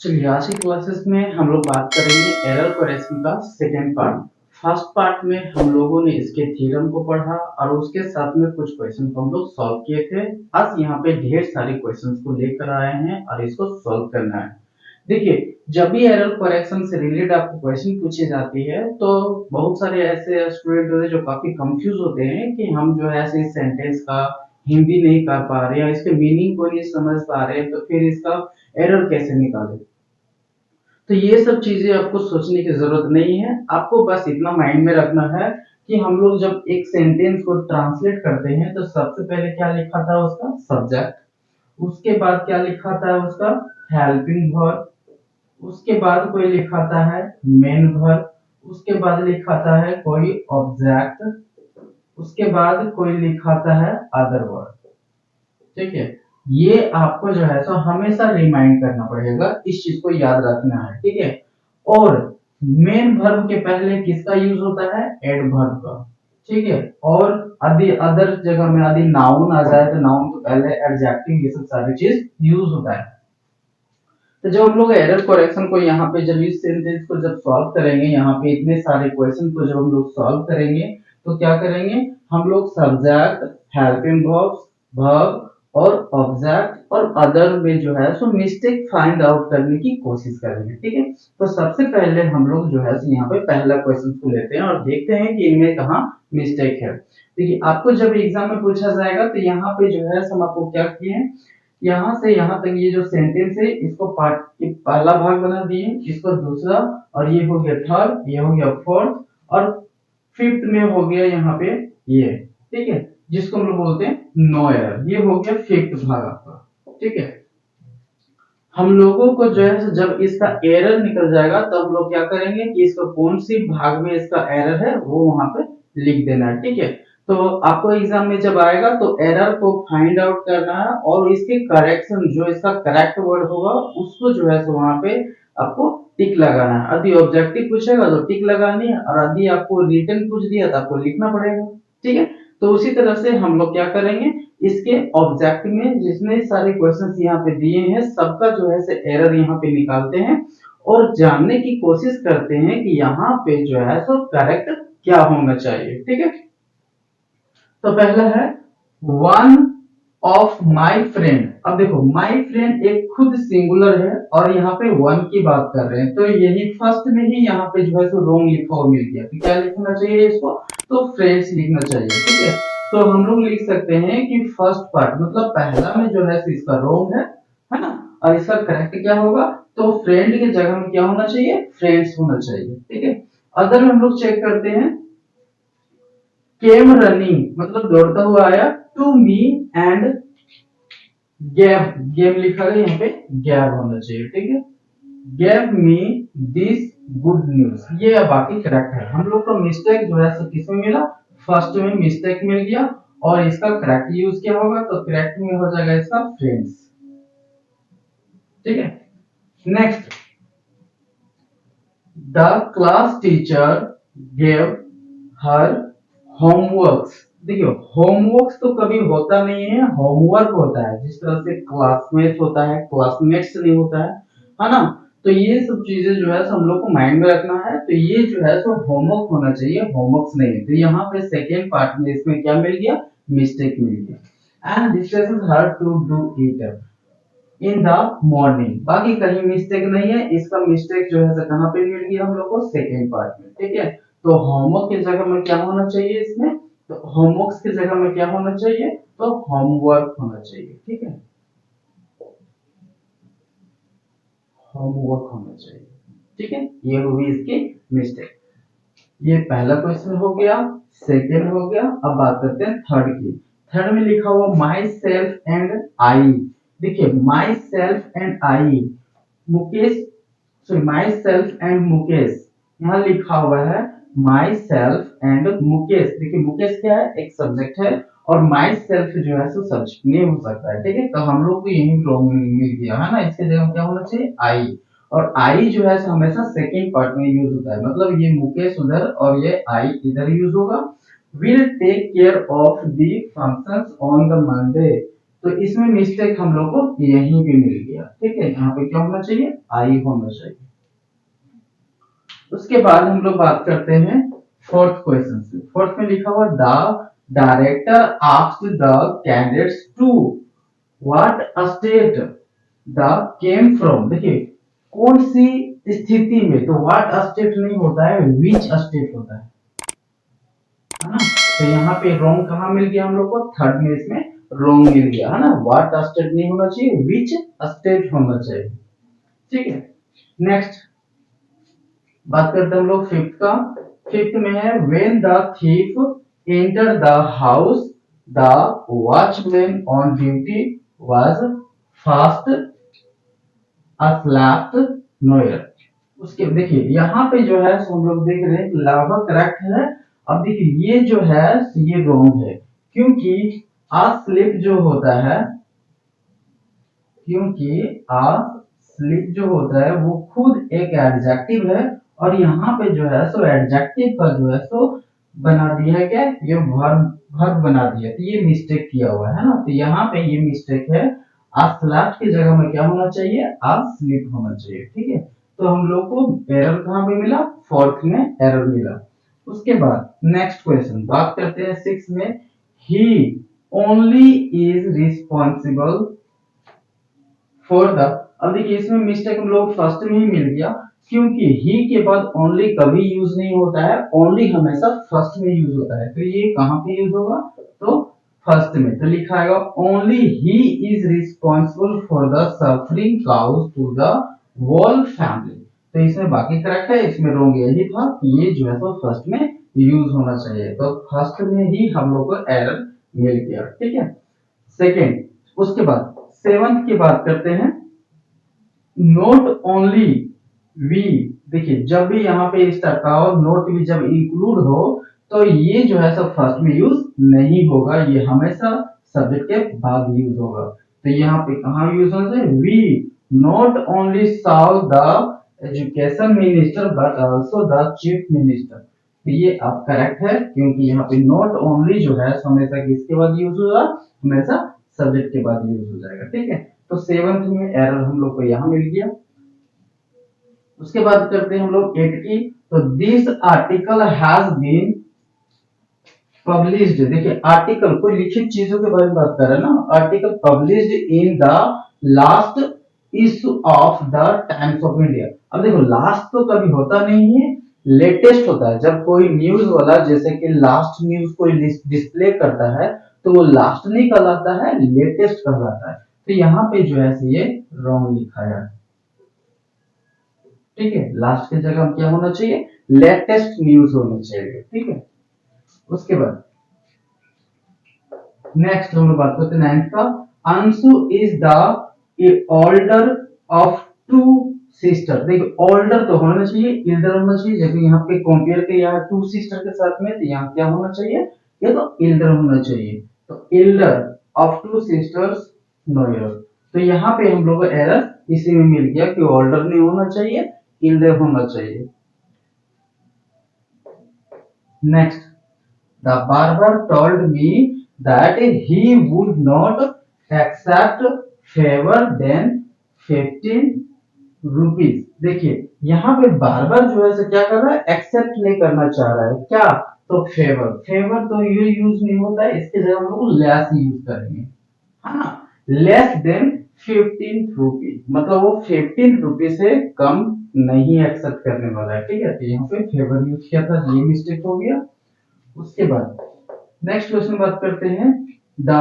चलिए आज की क्लासेस में हम लोग बात करेंगे एरर करेक्शन का सेकेंड पार्ट। फर्स्ट पार्ट में हम लोगों ने इसके थ्योरम को पढ़ा और उसके साथ में कुछ क्वेश्चन को हम लोग सॉल्व किए थे। आज यहाँ पे ढेर सारे क्वेश्चंस को लेकर आए हैं और इसको सॉल्व करना है। देखिए, जब भी एरर करेक्शन से रिलेटेड आपको क्वेश्चन पूछे जाती है तो बहुत सारे ऐसे स्टूडेंट होते हैं जो काफी कंफ्यूज होते हैं कि हम जो है ऐसे सेंटेंस का हिंदी नहीं कर पा रहे हैं, इसके मीनिंग को नहीं समझ पा रहे हैं, तो फिर इसका एरर कैसे निकालें। तो ये सब चीजें आपको सोचने की जरूरत नहीं है। आपको बस इतना माइंड में रखना है कि हम लोग जब एक सेंटेंस को ट्रांसलेट करते हैं तो सबसे पहले क्या लिखा था उसका सब्जेक्ट, उसके बाद क्या लिखा था उसका हेल्पिंग वर्ब, उसके बाद कोई लिखाता है मेन वर्ब, उसके बाद लिखाता है कोई ऑब्जेक्ट, उसके बाद कोई लिखाता है अदर वर्ब। ठीक है, ये आपको जो है सो हमेशा रिमाइंड करना पड़ेगा, इस चीज को याद रखना है। ठीक है, और मेन वर्ब के पहले किसका यूज होता है एडवर्ब का। ठीक है, और यदि अदर जगह में यदि नाउन आ जाए तो नाउन के पहले एडजेक्टिव, ये सब सारी चीज यूज होता है। तो जब हम लोग एरर करेक्शन को यहाँ पे जब इस सेंटेंस को जब सॉल्व करेंगे, यहाँ पे इतने सारे क्वेश्चन को जब हम लोग सॉल्व करेंगे तो क्या करेंगे हम लोग सब्जेक्ट, हेल्पिंग वर्ब्स, वर्ब और ऑब्जेक्ट और अदर में जो है सो मिस्टेक फाइंड आउट करने की कोशिश करेंगे। ठीक है, तो सबसे पहले हम लोग जो है यहाँ पे पहला क्वेश्चन को लेते हैं और देखते हैं कि इनमें कहाँ मिस्टेक है। देखिए, आपको जब एग्जाम में पूछा जाएगा तो यहाँ पे जो है हम आपको क्या किए, यहाँ से यहाँ तक ये जो सेंटेंस है इसको पार्ट के पहला भाग बना दिए, इसको दूसरा, और ये हो गया थर्ड, ये हो गया फोर्थ, और फिफ्थ में हो गया यहाँ पे ये। ठीक है, जिसको हम लोग बोलते हैं नो एरर, ये हो गया फिफ्थ भाग आपका। ठीक है, हम लोगों को जो है जब इसका एरर निकल जाएगा तो हम लोग क्या करेंगे कि इसको कौन सी भाग में इसका एरर है वो वहां पे लिख देना है। ठीक है, तो आपको एग्जाम में जब आएगा तो एरर को फाइंड आउट करना है और इसके करेक्शन, जो इसका करेक्ट वर्ड होगा उसको जो है सो वहां पे आपको टिक लगाना है। यदि ऑब्जेक्टिव पूछेगा तो टिक लगानी है, और यदि आपको रिटर्न पूछ दिया तो आपको लिखना पड़ेगा। ठीक है, तो उसी तरह से हम लोग क्या करेंगे, इसके ऑब्जेक्ट में जितने सारे क्वेश्चंस यहाँ पे दिए हैं सबका जो है से एरर यहाँ पे निकालते हैं और जानने की कोशिश करते हैं कि यहाँ पे जो है सो करेक्ट क्या होना चाहिए। ठीक है, तो पहला है वन ऑफ माई फ्रेंड। अब देखो माई फ्रेंड एक खुद सिंगुलर है और यहाँ पे वन की बात कर रहे हैं, तो यही फर्स्ट में ही यहाँ पे जो है सो रोंग लिखा हुआ मिल गया। तो क्या लिखना चाहिए इसको, तो फ्रेंड्स लिखना चाहिए। ठीक है, तो हम लोग लिख सकते हैं कि फर्स्ट पार्ट मतलब पहला में जो है इसका रोंग है ना, और इसका करेक्ट क्या होगा, तो फ्रेंड की जगह में क्या होना चाहिए फ्रेंड्स होना चाहिए। ठीक है, अगर हम लोग चेक करते हैं केम रनिंग मतलब दौड़ता हुआ आया to me and gave, gave लिखा है यहाँ पे गैव होना चाहिए। ठीक है, gave me this good news, ये बाकी करेक्ट है। हम लोग को मिस्टेक जो है किसमें मिला, फर्स्ट में मिस्टेक मिल गया, और इसका करेक्ट यूज क्या होगा, तो करेक्ट में हो जाएगा इसका फ्रेंड्स। ठीक है, next the class teacher gave her homeworks. देखिए होमवर्क्स तो कभी होता नहीं है, होमवर्क होता है। जिस तरह से क्लासमेट होता है क्लासमेट्स नहीं होता है ना। तो ये सब चीजें जो है हम लोग को माइंड में रखना है। तो ये जो है सो होमवर्क होना चाहिए, होमवर्क्स नहीं है। तो यहाँ पे सेकेंड पार्ट में इसमें क्या मिल गया, मिस्टेक मिल गया। And this is her to do it in the morning, बाकी कहीं मिस्टेक नहीं है। इसका मिस्टेक जो है कहाँ पे मिल गया हम लोग को, सेकेंड पार्ट में। ठीक है, तो होमवर्क की जगह में क्या होना चाहिए इसमें, तो होमवर्क की जगह में क्या होना चाहिए, तो होमवर्क होना चाहिए। ठीक है, होमवर्क होना चाहिए। ठीक है, ये होगी इसकी मिस्टेक। ये पहला क्वेश्चन हो गया, सेकेंड हो गया। अब बात करते हैं थर्ड की। थर्ड में लिखा हुआ माई सेल्फ एंड आई। देखिए myself and I, Mukesh, sorry myself and Mukesh, यहाँ लिखा हुआ है माई सेल्फ एंड मुकेश। देखिए मुकेश क्या है, एक सब्जेक्ट है, और माई सेल्फ जो है सो सब्जेक्ट नेम हो सकता है। ठीक है, तो हम लोग को यही प्रॉब्लम मिल गया है ना, इसके जगह क्या होना चाहिए आई, और आई जो है हमेशा सेकेंड पार्ट में यूज होता है। मतलब ये मुकेश उधर और ये आई इधर यूज होगा। Will take care of the functions on the Monday, तो इसमें मिस्टेक हम लोग को यहीं पे मिल गया। ठीक है, यहाँ पे क्या होना चाहिए, आई होना चाहिए। उसके बाद हम लोग बात करते हैं फोर्थ क्वेश्चन से। फोर्थ में लिखा हुआ the director asked the candidates to what state the came from. देखिए कौन सी स्थिति में, तो व्हाट स्टेट नहीं होता है, विच स्टेट होता है ना। तो यहाँ पे रॉन्ग कहाँ मिल गया हम लोग को, थर्ड में इसमें रॉन्ग मिल गया है ना। व्हाट स्टेट नहीं होना चाहिए, विच स्टेट होना चाहिए। ठीक है, नेक्स्ट बात करते हैं हम लोग फिफ्थ का। फिफ्थ में है when the thief enter the house the watchman on duty was fast aslept Noire. उसके देखिए यहाँ पे जो है हम लोग देख रहे हैं लगभग करेक्ट है। अब देखिए ये जो है ये रॉन्ग है, क्योंकि asleep जो होता है, क्योंकि asleep जो होता है वो खुद एक एडजेक्टिव है, और यहाँ पे जो है सो एडजेक्टिव का जो है सो बना दिया है क्या, ये वर्ब बना दिया। तो ये मिस्टेक किया हुआ है ना, तो यहाँ पे ये मिस्टेक है। aslept की जगह में क्या होना चाहिए, asleep होना चाहिए। ठीक है, तो हम लोग को एरर कहाँ पे मिला, फोर्थ में एरर मिला। उसके बाद नेक्स्ट क्वेश्चन बात करते हैं सिक्स में। He only is responsible for the. अब देखिए इसमें मिस्टेक हम लोग फर्स्ट में ही मिल गया, क्योंकि ही के बाद ओनली कभी यूज नहीं होता है, ओनली हमेशा फर्स्ट में यूज होता है। तो ये कहाँ पे यूज होगा, तो फर्स्ट में। तो लिखा आएगा only he is responsible for the suffering cause to the whole family. तो इसमें बाकी करेक्ट है, इसमें रॉन्ग यही था कि ये जो है तो फर्स्ट में यूज होना चाहिए। तो फर्स्ट में ही हम लोग को एरर मिल गया। ठीक है, सेकेंड। उसके बाद सेवंथ की बात करते हैं। Not only we. देखिए जब भी यहाँ पे इस टाइप का हो, नोट वी जब इंक्लूड हो, तो ये जो है सब फर्स्ट में यूज नहीं होगा, ये हमेशा सब्जेक्ट के बाद यूज होगा। तो यहाँ पे कहाँ यूज होना चाहिए, we not only solve the education minister but also the chief minister. तो ये अब करेक्ट है, क्योंकि यहाँ पे नॉट ओनली जो है हमेशा किसके बाद यूज होगा, हमेशा सब्जेक्ट के बाद यूज हो जाएगा। ठीक है, तो सेवंथ में एरर हम लोग को यहाँ मिल गया। उसके बाद करते हैं हम लोग एट की। तो this article has been published. देखिए आर्टिकल कोई लिखित चीजों के बारे में बात कर रहे हैं ना, article published in the last issue of the times of India. अब देखो लास्ट तो कभी होता नहीं है, लेटेस्ट होता है। जब कोई न्यूज वाला जैसे कि लास्ट न्यूज कोई डिस्प्ले करता है, तो वो लास्ट नहीं कहलाता है, लेटेस्ट कहलाता है। तो यहाँ पे जो है ये रॉन्ग लिखा है। ठीक है, लास्ट की जगह क्या होना चाहिए, लेटेस्ट न्यूज होना चाहिए। ठीक है, उसके बाद नेक्स्ट हम लोग बात करते हैं नाइन्थ का। Anshu is the older of two sister. देखिए ओल्डर तो होना चाहिए, इल्डर होना चाहिए। जब यहाँ पे कंपेयर के यहाँ टू सिस्टर के साथ में, तो यहाँ क्या होना चाहिए, ये तो इल्डर होना चाहिए। तो elder of two sisters Noire. तो यहाँ पे हम लोग को एरर इसी में मिल गया कि ओल्डर नहीं होना चाहिए, इल्डर होना चाहिए। Next, the barber told me that he would not accept favor than 15 rupees। देखिए यहाँ पे बार-बार जो है क्या कर रहा है, एक्सेप्ट नहीं करना चाह रहा है क्या, तो फेवर। फेवर तो ये यूज नहीं होता है, इसके जगह हम लोग लेस यूज करेंगे। हाँ, लेस देन 15 रुपीज, मतलब वो 15 रुपीज से कम नहीं एक्सेप्ट करने वाला है। ठीक है, तो यहाँ पे फेवर यूज किया था, ये मिस्टेक हो गया। उसके बाद नेक्स्ट क्वेश्चन बात करते हैं। The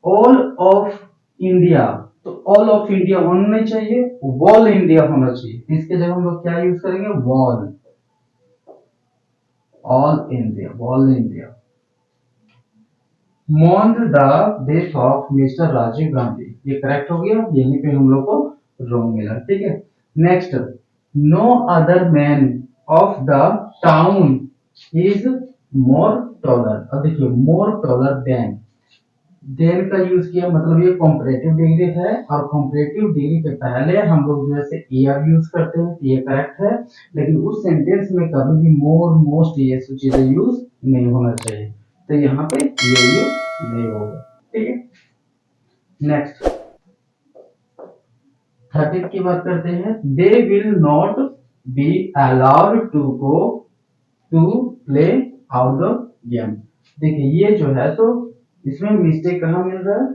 all of India. तो ऑल ऑफ इंडिया होना नहीं चाहिए, वॉल इंडिया होना चाहिए। इसके जगह हम लोग क्या यूज करेंगे, wall, all India, wall India. Mourn the death of Mr Rajiv Gandhi, ये करेक्ट हो गया, यहीं पे हम लोग को रॉन्ग मिला। ठीक है, next, no other man of the town is more taller. अब देखिए मोर टॉलर देन का यूज किया, मतलब ये कॉम्परेटिव डिग्री है, और कॉम्परेटिव डिग्री के पहले हम लोग जैसे ईयर यूज करते हैं, ये करेक्ट है। लेकिन उस सेंटेंस में कभी भी मोर, मोस्ट, ये सब चीजें यूज नहीं होना चाहिए। तो यहाँ पे ये यूज नहीं होगा। ठीक है, नेक्स्ट 13 की बात करते हैं। They will not be allowed to go to play out the game. देखिए ये जो है तो इसमें मिस्टेक कहाँ मिल रहा है,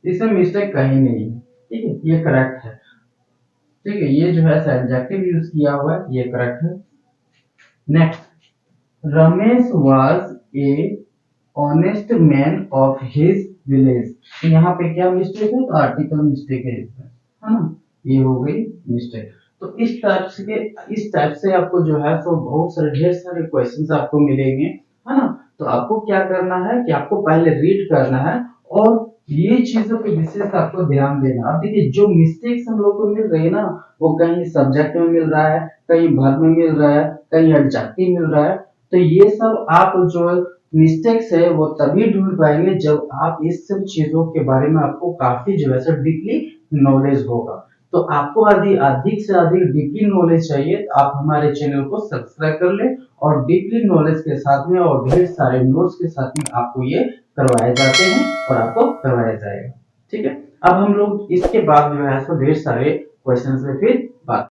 इसमें मिस्टेक कहीं नहीं है, ठीक है, ये करेक्ट है। ठीक है, ये जो है एडजेक्टिव यूज किया हुआ है, ये करेक्ट है। Next, Ramesh was a honest man of his village. तो यहाँ पे क्या मिस्टेक है, तो आर्टिकल मिस्टेक है इसमें, है ना, ये हो गई मिस्टेक। तो इस टाइप से आपको जो है तो बहुत सारे ढेर सारे क्वेश्चंस आपको मिलेंगे, है ना। तो आपको क्या करना है कि आपको पहले रीड करना है और ये चीजों पे विशेष आपको ध्यान देना। अब देखिए जो मिस्टेक्स हम लोग को मिल रही है ना, वो कहीं सब्जेक्ट में मिल रहा है, कहीं वर्ब में मिल रहा है, कहीं एडजेक्टिव मिल रहा है। तो ये सब आप जो मिस्टेक्स है वो तभी ढूंढ पाएंगे जब आप इस सब चीजों के बारे में आपको काफी जो है डीपली नॉलेज होगा। तो आपको यदि अधिक से अधिक डीपली नॉलेज चाहिए तो आप हमारे चैनल को सब्सक्राइब कर ले और डीपली नॉलेज के साथ में और ढेर सारे नोट्स के साथ में आपको ये करवाए जाते हैं और आपको करवाया जाएगा। ठीक है, अब हम लोग इसके बाद जो है ढेर सारे क्वेश्चन पे फिर